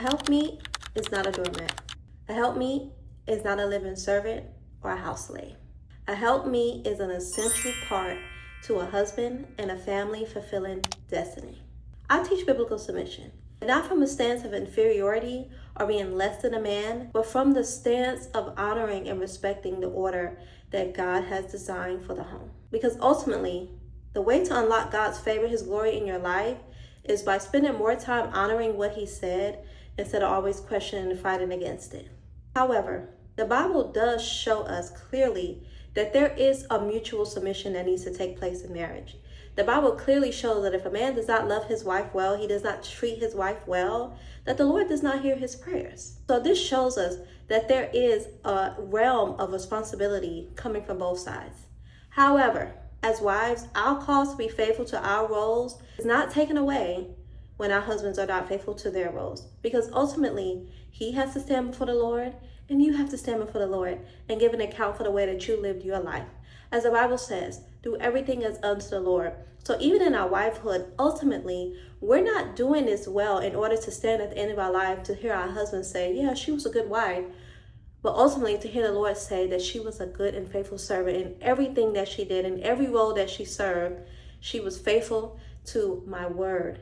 helpmeet is not a doormat. A helpmeet is not a living servant or a house slave. A helpmeet is an essential part to a husband and a family fulfilling destiny. I teach biblical submission, not from a stance of inferiority or being less than a man, but from the stance of honoring and respecting the order that God has designed for the home. Because ultimately, the way to unlock God's favor, His glory in your life, is by spending more time honoring what He said instead of always questioning and fighting against it. However, the Bible does show us clearly that there is a mutual submission that needs to take place in marriage. The Bible clearly shows that if a man does not love his wife well, he does not treat his wife well, that the Lord does not hear his prayers. So this shows us that there is a realm of responsibility coming from both sides. However, as wives, our call to be faithful to our roles is not taken away when our husbands are not faithful to their roles. Because ultimately, he has to stand before the Lord, and you have to stand before the Lord and give an account for the way that you lived your life. As the Bible says, do everything as unto the Lord. So even in our wifehood, ultimately, we're not doing this well in order to stand at the end of our life to hear our husband say, yeah, she was a good wife. But ultimately to hear the Lord say that she was a good and faithful servant in everything that she did, in every role that she served, she was faithful to my word.